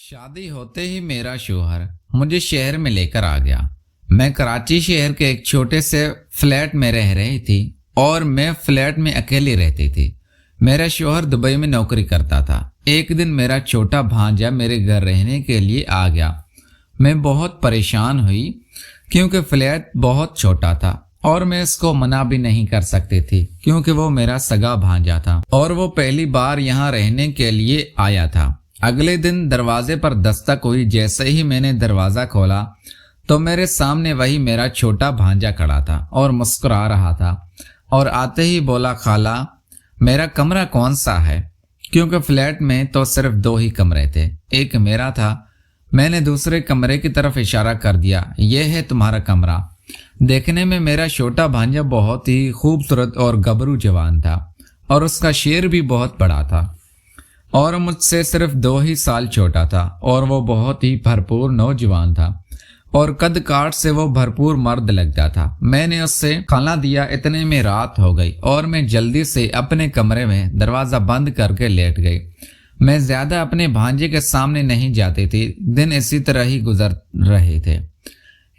शादी होते ही मेरा शौहर मुझे शहर में लेकर आ गया। मैं कराची शहर के एक छोटे से फ्लैट में रह रही थी और मैं फ्लैट में अकेली रहती थी। मेरा शौहर दुबई में नौकरी करता था। एक दिन मेरा छोटा भांजा मेरे घर रहने के लिए आ गया। मैं बहुत परेशान हुई क्योंकि फ्लैट बहुत छोटा था और मैं इसको मना भी नहीं कर सकती थी क्योंकि वो मेरा सगा भांजा था और वो पहली बार यहाँ रहने के लिए आया था। अगले दिन दरवाजे पर दस्तक हुई। जैसे ही मैंने दरवाजा खोला तो मेरे सामने वही मेरा छोटा भांजा खड़ा था और मुस्कुरा रहा था और आते ही बोला, खाला मेरा कमरा कौन सा है? क्योंकि फ्लैट में तो सिर्फ 2 ही कमरे थे, एक मेरा था। मैंने दूसरे कमरे की तरफ इशारा कर दिया, यह है तुम्हारा कमरा। देखने में मेरा छोटा भांजा बहुत ही खूबसूरत और गबरू जवान था और उसका शेर भी बहुत बड़ा था और मुझसे सिर्फ 2 ही साल छोटा था और वो बहुत ही भरपूर नौजवान था और कद काठ से वो भरपूर मर्द लगता था। मैंने उससे खाना दिया। इतने में रात हो गई और मैं जल्दी से अपने कमरे में दरवाज़ा बंद करके लेट गई। मैं ज़्यादा अपने भांजे के सामने नहीं जाती थी। दिन इसी तरह ही गुजर रहे थे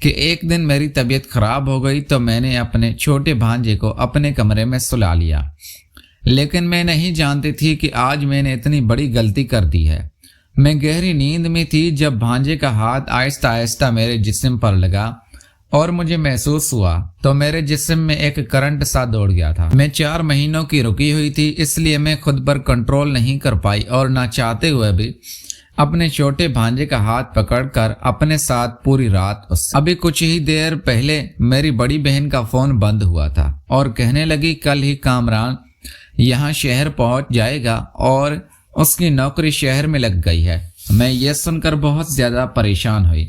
कि एक दिन मेरी तबीयत खराब हो गई तो मैंने अपने छोटे भांजे को अपने कमरे में सुला लिया। लेकिन मैं नहीं जानती थी कि आज मैंने इतनी बड़ी गलती कर दी है। मैं गहरी नींद में थी जब भांजे का हाथ आहिस्ता आहिस्ता मेरे जिस्म पर लगा और मुझे महसूस हुआ तो मेरे जिस्म में एक करंट सा दौड़ गया था। मैं 4 महीनों की रुकी हुई थी, इसलिए मैं खुद पर कंट्रोल नहीं कर पाई और ना चाहते हुए भी अपने छोटे भांजे का हाथ पकड़कर अपने साथ पूरी रात अभी कुछ ही देर पहले मेरी बड़ी बहन का फोन बंद हुआ था और कहने लगी कल ही कामरान यहाँ शहर पहुंच जाएगा और उसकी नौकरी शहर में लग गई है। मैं ये सुनकर बहुत ज़्यादा परेशान हुई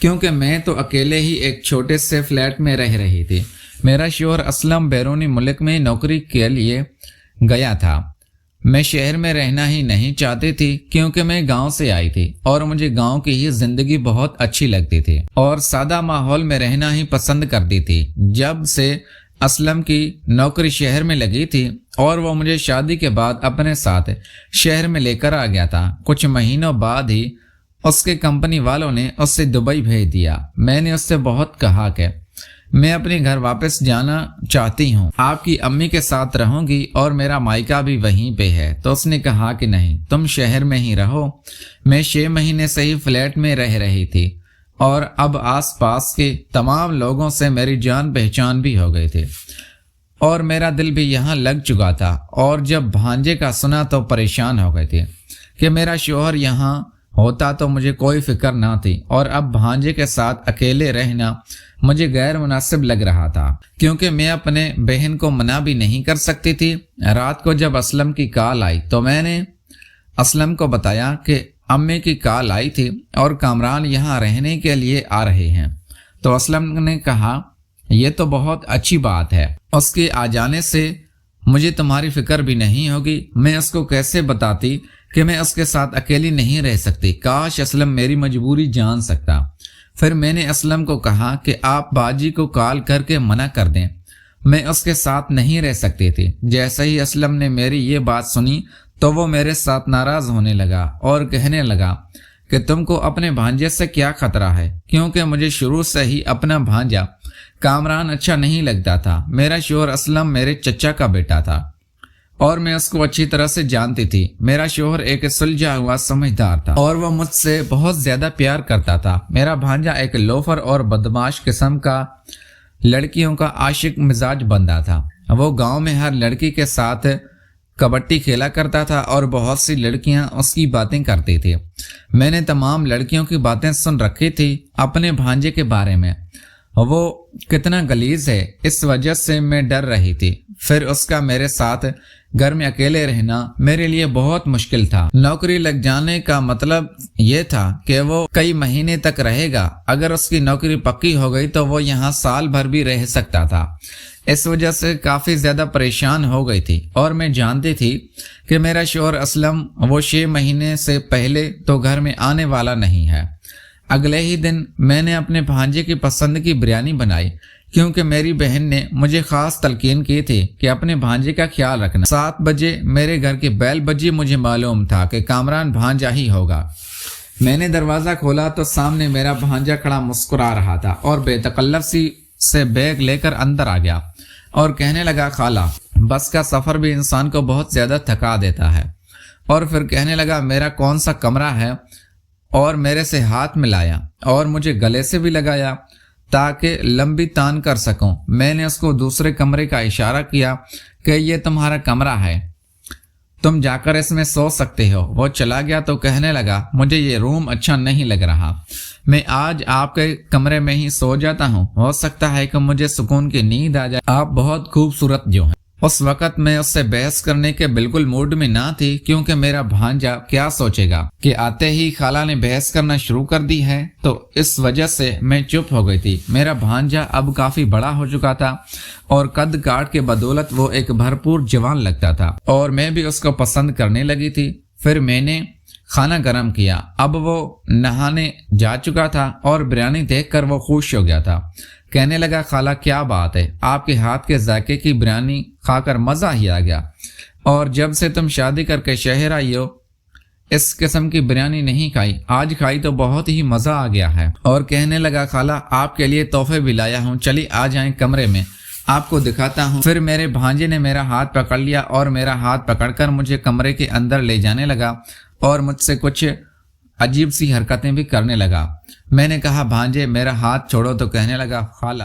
क्योंकि मैं तो अकेले ही एक छोटे से फ्लैट में रह रही थी। मेरा शौहर असलम बैरूनी मुल्क में नौकरी के लिए गया था। मैं शहर में रहना ही नहीं चाहती थी क्योंकि मैं गांव से आई थी और मुझे गांव की ही जिंदगी बहुत अच्छी लगती थी और सादा माहौल में रहना ही पसंद करती थी। जब से असलम की नौकरी शहर में लगी थी और वो मुझे शादी के बाद अपने साथ शहर में लेकर आ गया था। कुछ महीनों बाद ही उसके कंपनी वालों ने उससे दुबई भेज दिया। मैंने उससे बहुत कहा कि मैं अपने घर वापस जाना चाहती हूँ, आपकी अम्मी के साथ रहूंगी और मेरा मायका भी वहीं पे है। तो उसने कहा कि नहीं, तुम शहर में ही रहो। मैं 6 महीने से ही फ्लैट में रह रही थी और अब आसपास के तमाम लोगों से मेरी जान पहचान भी हो गई थी और मेरा दिल भी यहाँ लग चुका था। और जब भांजे का सुना तो परेशान हो गए थे कि मेरा शौहर यहाँ होता तो मुझे कोई फिक्र ना थी और अब भांजे के साथ अकेले रहना मुझे गैर मुनासिब लग रहा था क्योंकि मैं अपने बहन को मना भी नहीं कर सकती थी। रात को जब असलम की कॉल आई तो मैंने असलम को बताया कि अम्मी की कॉल आई थी और कामरान यहाँ रहने के लिए आ रहे हैं। तो असलम ने कहा, यह तो बहुत अच्छी बात है, उसके आ जाने से मुझे तुम्हारी फिक्र भी नहीं होगी। मैं उसको कैसे बताती कि मैं उसके साथ अकेली नहीं रह सकती। काश असलम मेरी मजबूरी जान सकता। फिर मैंने असलम को कहा कि आप बाजी को कॉल करके मना कर दें, मैं उसके साथ नहीं रह सकती थी। जैसे ही असलम ने मेरी ये बात सुनी तो वो मेरे साथ नाराज होने लगा और कहने लगा कि तुमको अपने भांजे से क्या खतरा है, क्योंकि मुझे शुरू से ही अपना भांजा कामरान अच्छा नहीं लगता था। मेरा शौहर असलम मेरे चचा का बेटा था और मैं उसको अच्छी तरह से जानती थी। मेरा शौहर एक सुलझा हुआ समझदार था और वह मुझसे बहुत ज्यादा प्यार करता था। मेरा भांजा एक लोफर और बदमाश किस्म का लड़कियों का आशिक मिजाज बंदा था। वो गांव में हर लड़की के साथ कबड्डी खेला करता था और बहुत सी लड़कियां उसकी बातें करती थी। मैंने तमाम लड़कियों की बातें सुन रखी थी अपने भांजे के बारे में। वो कितना गलीज है, इस वजह से मैं डर रही थी। फिर उसका मेरे साथ घर में अकेले रहना मेरे लिए बहुत मुश्किल था। नौकरी लग जाने का मतलब ये था कि वो कई महीने तक रहेगा। अगर उसकी नौकरी पक्की हो गई तो वो यहाँ साल भर भी रह सकता था। इस वजह से काफ़ी ज़्यादा परेशान हो गई थी और मैं जानती थी कि मेरा शौहर असलम वो 6 महीने से पहले तो घर में आने वाला नहीं है। अगले ही दिन मैंने अपने भांजे की पसंद की बिरयानी बनाई क्योंकि मेरी बहन ने मुझे खास तलकीन की थी कि अपने भांजे का ख्याल रखना। 7 बजे मेरे घर की बेल बजी। मुझे मालूम था कि कामरान भांजा ही होगा। میں نے دروازہ کھولا تو سامنے میرا بھانجا کھڑا مسکرا رہا تھا اور بے تکلف سی سے بیگ لے کر اندر آ گیا اور کہنے لگا خالہ بس کا سفر بھی انسان کو بہت زیادہ تھکا دیتا ہے، اور پھر کہنے لگا میرا کون سا کمرہ ہے، اور میرے سے ہاتھ ملایا اور مجھے گلے سے بھی لگایا تاکہ لمبی تان کر سکوں۔ میں نے اس کو دوسرے کمرے کا اشارہ کیا کہ یہ تمہارا کمرہ ہے، تم جا کر اس میں سو سکتے ہو۔ وہ چلا گیا تو کہنے لگا مجھے یہ روم اچھا نہیں لگ رہا، میں آج آپ کے کمرے میں ہی سو جاتا ہوں، ہو سکتا ہے کہ مجھے سکون کی نیند آ جائے، آپ بہت خوبصورت جو ہیں۔ اس وقت میں اس سے بحث کرنے کے بالکل موڈ میں نہ تھی، کیونکہ میرا بھانجا کیا سوچے گا کہ آتے ہی خالہ نے بحث کرنا شروع کر دی ہے، تو اس وجہ سے میں چپ ہو گئی تھی۔ میرا بھانجا اب کافی بڑا ہو چکا تھا اور قد کاٹ کے بدولت وہ ایک بھرپور جوان لگتا تھا، اور میں بھی اس کو پسند کرنے لگی تھی۔ پھر میں نے کھانا گرم کیا، اب وہ نہانے جا چکا تھا اور بریانی دیکھ کر وہ خوش ہو گیا تھا۔ کہنے لگا خالہ کیا بات ہے، آپ کے ہاتھ کے ذائقے کی بریانی کھا کر مزہ ہی آ گیا، اور جب سے تم شادی کر کے شہر آئی ہو اس قسم کی بریانی نہیں کھائی، آج کھائی تو بہت ہی مزہ آ گیا ہے۔ اور کہنے لگا خالہ آپ کے لیے تحفے بھی لایا ہوں، چلی آ جائیں کمرے میں، آپ کو دکھاتا ہوں۔ پھر میرے بھانجے نے میرا ہاتھ پکڑ لیا اور میرا ہاتھ پکڑ کر مجھے کمرے کے اندر لے جانے لگا اور مجھ سے کچھ عجیب سی حرکتیں بھی کرنے لگا۔ میں نے کہا بھانجے میرا ہاتھ چھوڑو، تو کہنے لگا خالہ